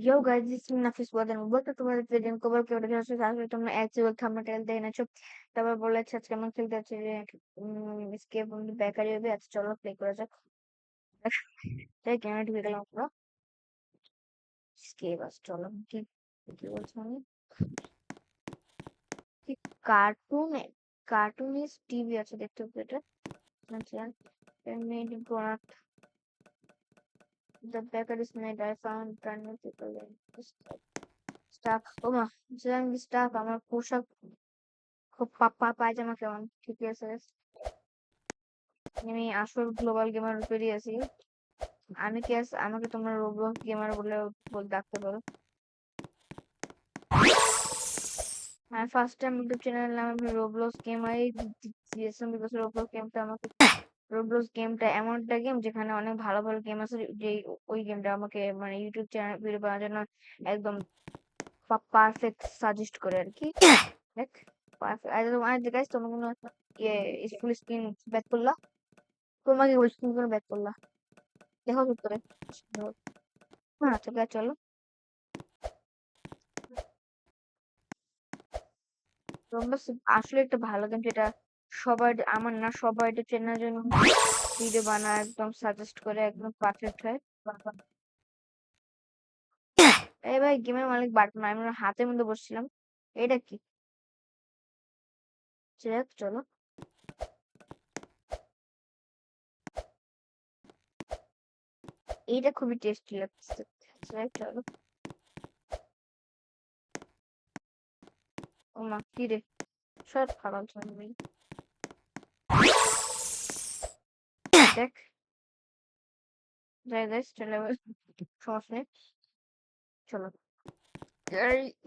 Yo guys, this is Nafis Wadan. Welcome to my video. কবার কি ওটা আসলে আসলে তোমরা অ্যাকচুয়াল থাম্বনেল দেখে নেছো। তারপর বলেছে আজকে আমরা খেলতে যাচ্ছি যে এসকেপ অন দ্য বেকারি হবে। আচ্ছা চলো প্লে করা যাক। তাই ক্যামেরা ঢুকে গেলাম পুরো। এসকেপ আস চলো কি কি বলছো আমি কি কার্টুনিস্ট টিভি আছে দেখতে হবে এটা। আচ্ছা made product the baker is made I found brand new people in staff ও মা স্টাফ আমার পোশাক খুব পায়জামা কেমন ঠিকই আছে আমি আসল গ্লোবাল গেমার পেরিয়ে আছি আমি কি আমাকে তোমরা রোবলক্স গেমার বলে ডাকতে পারো আমি ফার্স্ট টাইম ইউটিউব চ্যানেল নাম আমি রোবলক্স গেমারই দিয়েছিলাম বিকজ রোবলক্স গেমটা এমন একটা গেম যেখানে অনেক ভালো ভালো গেম আছে যে ওই গেমটা আমাকে মানে ইউটিউব চ্যানেল ভিডিও বানানোর জন্য একদম পারফেক্ট সাজেস্ট করে আর কি দেখ পারফেক্ট আর গাইস তোমরা কোনো ফুল স্ক্রিন ব্যাক করলা তোমাকে ফুল স্ক্রিন করে ব্যাক করলা দেখো কি করে হ্যাঁ চলো চলো রোবলক্স আসলে একটা ভালো গেম যেটা সবার আমার না সবার এটা চেনার জন্য ভিডিও বানায় একদম সাজেস্ট করে একদম পারফেক্ট হয় এই ভাই গেমের মালিক বাটন আমি ওর হাতের মধ্যে বসছিলাম এটা কি চলো এইটা খুবই টেস্টি লাগছে চলো ও মা কি রে সব খাবার জন্য দেখ যাই যাই চলে এবার সমস্যা নেই চলো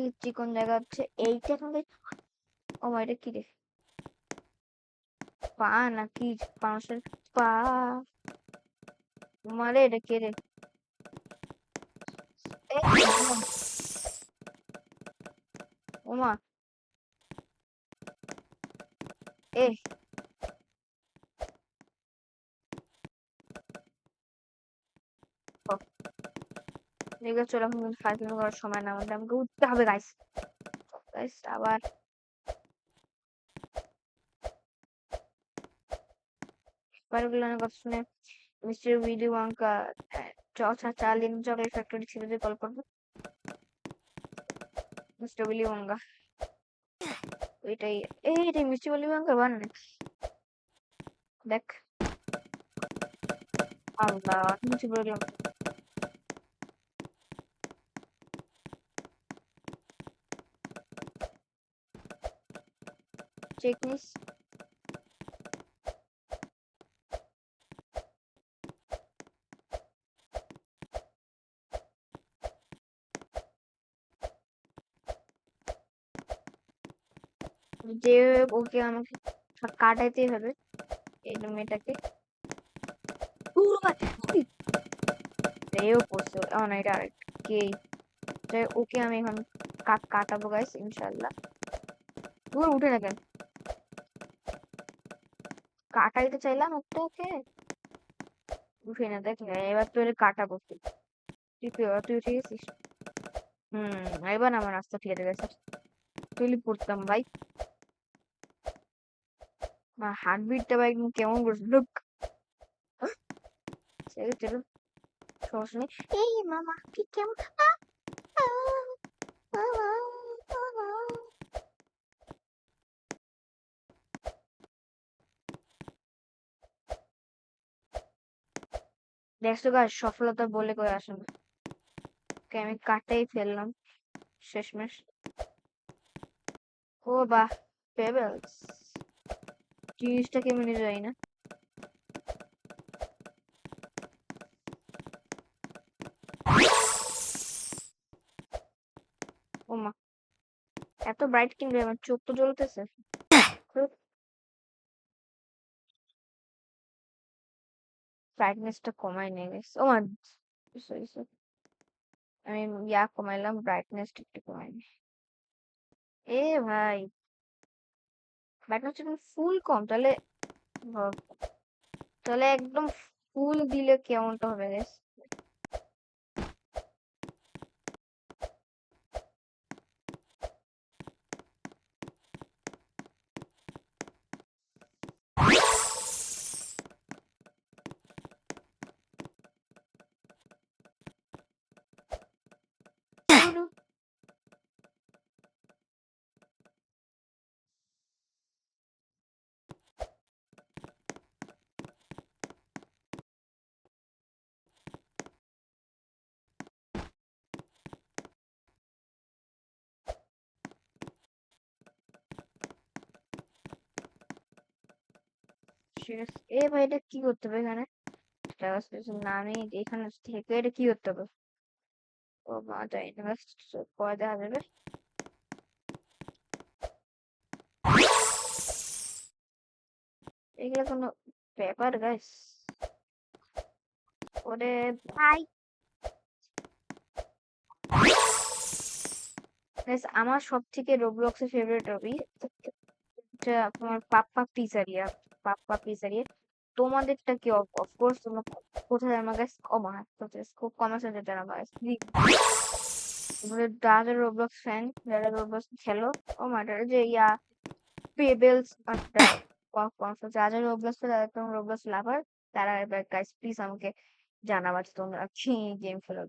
এই চিকন জায়গা হচ্ছে এইটা এখন ও মা এটা কি রে পা নাকি মানুষের পা মারে এটা কে রে ওমা এ ঠিক আছে চলো এখন ফাইজলামি করার সময় না আমাদের আমাকে উঠতে হবে গাইস গাইস আবার বারগুলো কথা শুনে মিস্টার উইলি ওয়াঙ্কা চার্লিং চকলেট ফ্যাক্টরি ছিল যে কল করবো মিস্টার উইলি ওয়াঙ্কা ওইটাই এটাই মিস্টার উইলি ওয়াঙ্কা বান দেখ আল্লাহ নিচে পড়ে গেলাম চেক নিস যে ওকে আমাকে কাটাইতেই হবে এই মেয়েটাকে এও পড়ছে না এটা আরেকটা কে ওকে আমি এখন কাটাবো গাইস ইনশাল্লাহ উঠে না কেন কাটাইতে চাইলাম ওকে উঠে না দেখ এবার তো কাটাবো তুই উঠে গেছিস এবার আমার রাস্তা ঠিক গেছে তুই পড়তাম ভাই হার্টবিটটা ভাই কেমন করছে লুক চলো সমস্যা নেই এই মামা কি কেমন দেখছো গাছ সফলতা বলে করে আসে না আমি কাটাই ফেললাম শেষমেশ ও বাহ পেবেলস জিনিসটা কেমন যাই না ও মা এত ব্রাইট কিনবে আমার চোখ তো জ্বলতেছে ব্রাইটনেসটা কমাই নিয়ে গেছে ও মা সরি আমি কমাইলাম ব্রাইটনেসটা একটু কমাই এ ভাই ব্রাইটনেস যখন ফুল কম তাহলে একদম ফুল দিলে কেমনটা হবে গাইস ঠিক আছে। ভাই এটা কি করতে হবে এখানে? টাকা স্পেশাল না, আমি এখানে থেকে এটা কি করতে হবে? ও মা, এটা ইনভেস্ট করে দেওয়া যাবে। এগুলো কোনো ব্যাপার গাইস? ওরে ভাই, গাইস আমার সব থেকে রোবলক্সের ফেভারিট হবি এটা তোমার পাপ্পা পিজারিয়া। পাপ্পা পিজারিয়া। তোমাদেরটা কি? অফকোর্স তোমরা কোথায় আমার গাইস? ও মা, খুব কম আছে যেটা না গাইস। যারা রোবলক্স ফ্যান, যারা রোবলক্স খেলো, ও মা, যে পেবেলস একটা যারা রোবলক্স, যারা তোমার রোবলক্স লাভার, তারা এবার গাইস প্লিজ আমাকে জানাবা যে তোমরা কি গেম খেলো।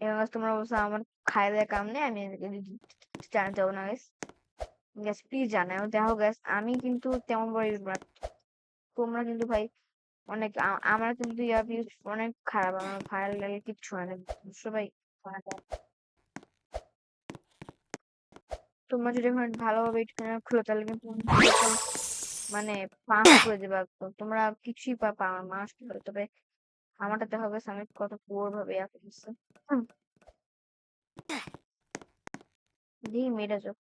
এবং guys তোমরা বলছো আমার খাই দেয় কাম নেই, আমি জানাতে যাবো না গাইস। গ্যাস প্লিজ জানাও। দেখো গ্যাস, আমি কিন্তু তেমন বড় ইউটিউবার না। তোমরা কিন্তু ভাই অনেক আমার কিন্তু ইয়া ভিউজ অনেক খারাপ, আমার ভাইরাল লাগে কিচ্ছু হয় না, বুঝছো ভাই? তোমরা যদি এখন ভালোভাবে ইউটিউব খুলো তাহলে কিন্তু একদম মানে পাস করে দেবে একদম, তোমরা কিছুই পাবা আমার মাস করে। তবে আমারটা দেখা গেছে আমি কত পুয়ার ভাবে ইয়া করতেছি। হুম, দিই মেয়েটা চোখ,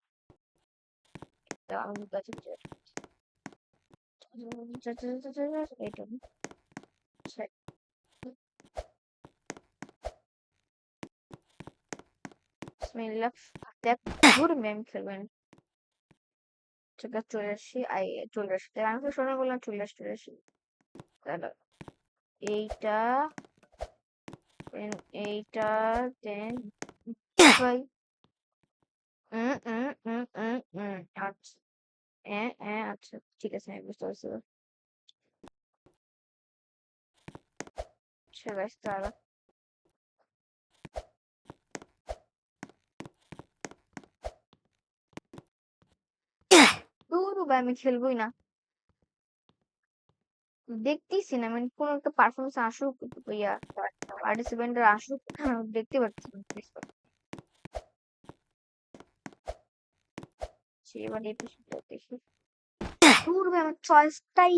আমি কাছে এইটা বিসমিল্লাহ। দেখ, ঘুর ম্যাম খেলবেন। ঠিক আছে, চলে আসি। চলে আসি, আমি তো শোনা বললাম চলে আসি, চলে আসি। তাহলে এইটা then এইটা দেন ভাই। আচ্ছা, আচ্ছা ঠিক আছে, আমি বুঝতে পারছি। আচ্ছা গাইস, তাহলে দূর ভাই, আমি খেলবোই না। দেখতেইছি না, মানে কোন একটা পারফরমেন্স আসুক, ইয়া পার্টিসিপেন্টরা আসুক, দেখতে পাচ্ছি না। এবার এপিসোডটা দেখি। দূর ভাই, আমার চয়েসটাই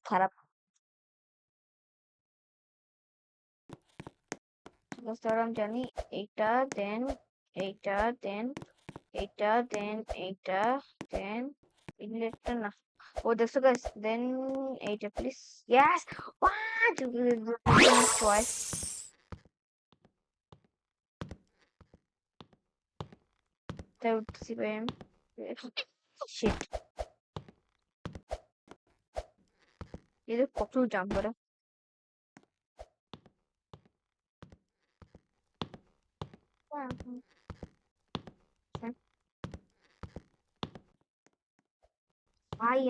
খারাপ। ঠিক আছে, তাহলে আমি জানি এইটা, দেন এইটা, দেন এইটা, দেন এইটা, দেন ইংলেটটা না। ও দেখছো গাইস, দেন এইটা প্লিজ। Yes, what choice. তাই উঠতেছি ভাই আমি। শিট, এদের কত জাম্প করে। ভাই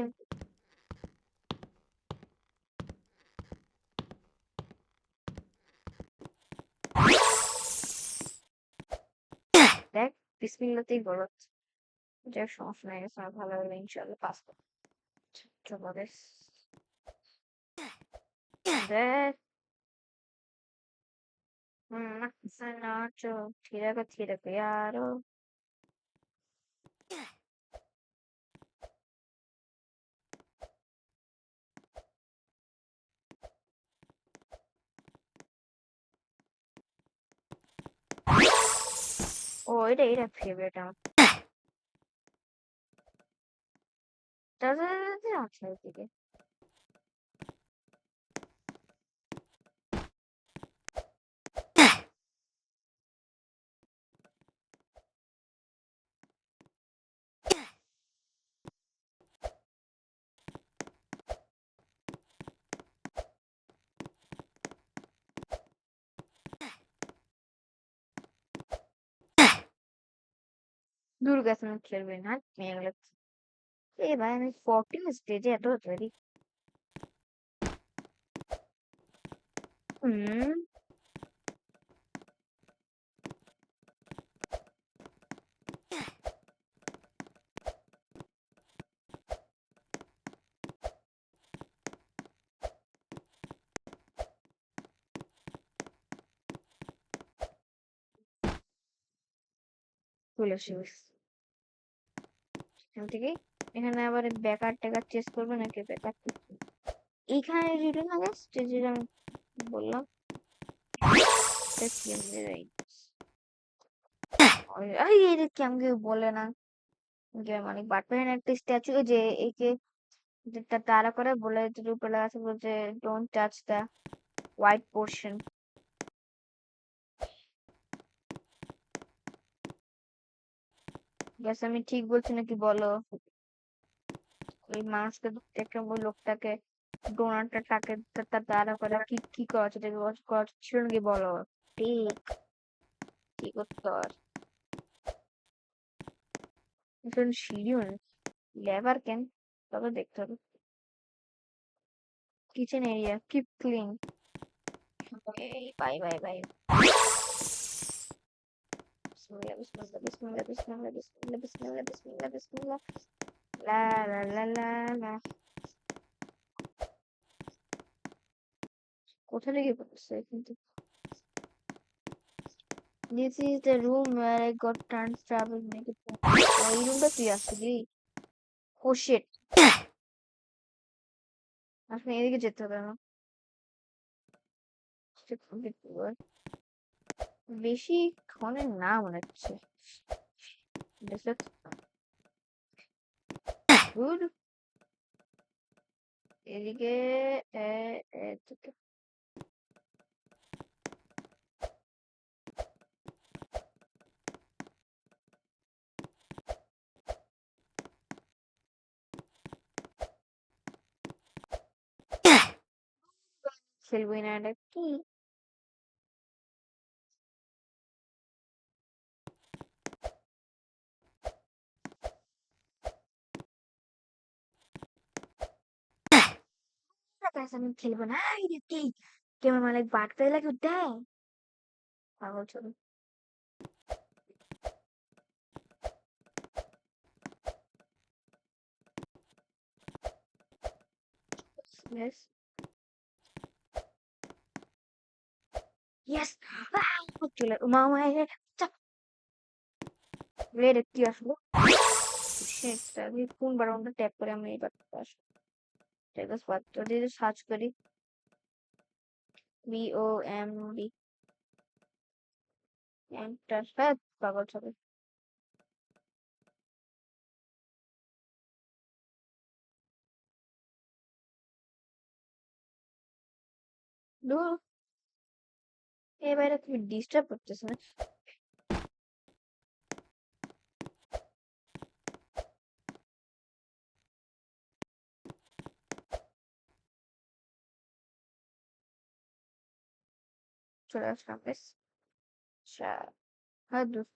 দেখ, বিসমিল্লাতেই বড় হচ্ছে। যাক সমস্যা নাই, গেছে আমার ভালো হলে ইনশাল্লাহ পাস করবো। চলো গাইস, দেখ। tiraka yaro. ও, এটা ফেভারিট আমার। তাহলে আছে এদিকে। দুর্গাসন খেলবে না, মেয়ে গেলে। ভাই আমি 14 স্টেজে এত তৈরি। হুম, চলে আসি এখান থেকে। এখানে আবার বেকার টেকার চেস করবে নাকি? বেকার এইখানে রিটার্ন না আসছে যেটা আমি বললাম, এটা কি আমাদের এই কি আমাকে বলে না যে মানে বাটপাইন একটা স্ট্যাচু যে একে যেটা তারা করে বলে যে উপরে লেখা আছে বলছে don't touch the white portion. Gas আমি ঠিক বলছি নাকি বলো? ওই মানুষকে দেখে ওই লোকটাকে ডোনারটা টাকে তার তারা করে কি কি করা হচ্ছে করা ছিল নাকি বলো? ঠিক ঠিক উত্তর। এখন সিঁড়িও নেই, লেবার কেন? তবে দেখতে হবে। Kitchen area keep clean. Bye bye bye. বিসমিল্লাহ বিসমিল্লাহ বিসমিল্লাহ বিসমিল্লাহ বিসমিল্লাহ বিসমিল্লাহ বিসমিল্লাহ বিসমিল্লাহ। লা লা লা লা লা। কোথা থেকে পড়ছে কিন্তু? This is the room where I got trans travel naked. এই রুমটা তুই আসলি? ও শিট, আসলে এদিকে যেতে হবে না। বেশি ক্ষণের না মনে হচ্ছে। গুড। এদিকে এদিকে খেলবই না, এটা কি? guys, আমি খেলবো না। এটা কি? গেমের মালিক বাটতে লাগে দেয় পাগল চলো। Yes. Yes. চলে মামা চাপ রেড কি আসলো? Shit, আমি কোন বারোটা ট্যাপ করে আমি এবার আসবো। ঠিক আছে, যদি সার্চ করি BOMB এন্টার, হ্যাঁ পাগল চলে। দূর, এবারে তুমি ডিস্টার্ব করতেছ না? চলে আসলাম বেশ। আচ্ছা, হ্যাঁ দূর।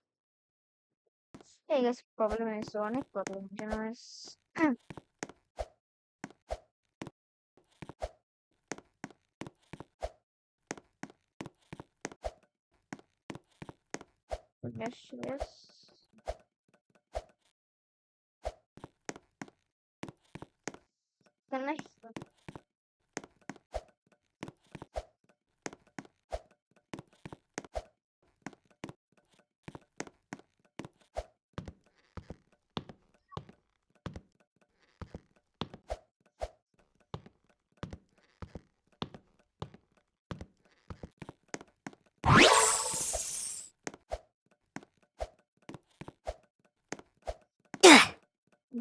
এই গেছে প্রবলেম হয়েছে, অনেক প্রবলেম যেন। Yes, yes. Can I?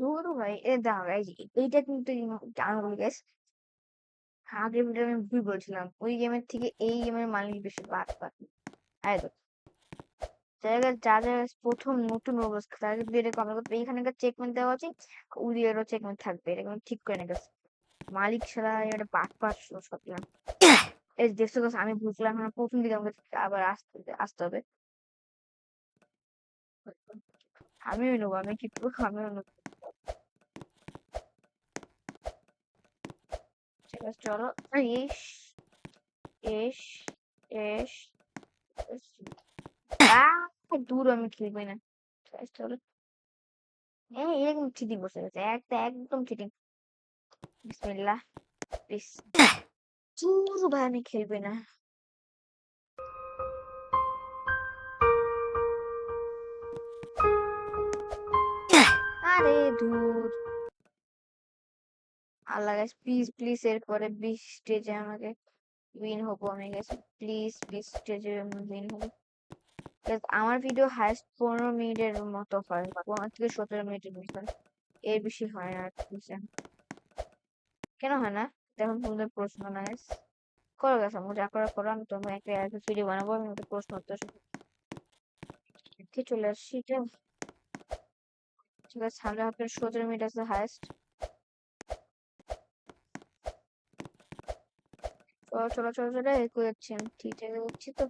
দূর ভাই, এ দাঁড়াও, এই যে এইটা কিন্তু জানো গাইস, আগের ভিডিও আমি ভুল বলছিলাম, ওই গেমের থেকে এই গেমের মালিক বেশি বাদ পায়। আয় তো জায়গায় যা যা প্রথম নতুন রোবস তাদের দিয়ে এরকম আমরা এইখানকার চেকমেন্ট দেওয়া আছে, উড়িয়েরও চেকমেন্ট থাকবে, এরকম ঠিক করে না গেছে মালিক ছাড়া। এটা বাদ পাস সব গেম। এই যে দেখছো guys, আমি বুঝলাম না প্রথম দিকে আমাকে আবার আসতে আসতে হবে। আমিও নেবো, আমি কি করবো, আমিও নেবো। ঠিক আছে চলো। ইস এস এস এস। দূর, আমি খেলবই না। ঠিক আছে, চলো। এরকম চিটিং বসে গেছে, একটা একদম চিটিং। বিসমিল্লাহ প্লিজ। দূর ভাই, আমি খেলবই না। আরে ধুর। আল্লাহ গাইস, প্লিজ প্লিজ এরপরে 20 স্টেজে আমাকে উইন হবো আমি গাইস। প্লিজ 20 স্টেজে উইন হবো। Guys, আমার ভিডিও হাইস্ট 15 মিনিটের মতো হয়, 15 থেকে 17 মিনিটের মতো হয়। এর বেশি হয় না আর বুঝছেন। কেন হয় না? তেমন তোমাদের প্রশ্ন না guys। করো গেছে যা করার করো, আমি তোমার একটা ভিডিও বানাবো, আমি ওটা প্রশ্ন উত্তর চলে আসছি। ঠিক আছে, সামনে আপনার 17 মিনিট আছে হাইস্ট। চলো চলো চলো চলো, এগিয়ে যাচ্ছি আমি, ঠিক আছে যাচ্ছি তো।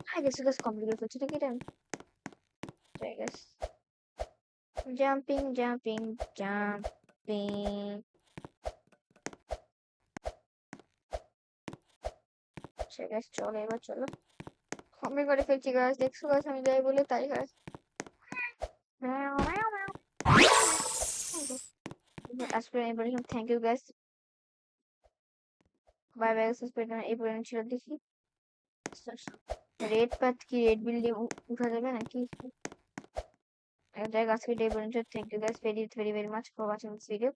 হ্যাঁ গেছে গেছে, কমপ্লিট করে ফেলছি নাকি এটা? ঠিক আছে, জাম্পিং জাম্পিং জাম্পিং। ঠিক আছে চলো, এবার চলো। কমপ্লিট করে ফেলছি গাছ, দেখছো গাছ আমি যাই বলে তাই গাছ। আজকে এই পর্যন্ত, thank you guys, bye bye. এই পর্যন্ত ছিল দেখি। রেড পাথ কি রেড বিল্ডিং উঠা যাবে নাকি? যাই আজকে এই পর্যন্ত, thank you guys very very very much for watching this video.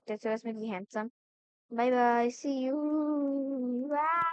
That's what makes me handsome. Bye bye. See you. Bye.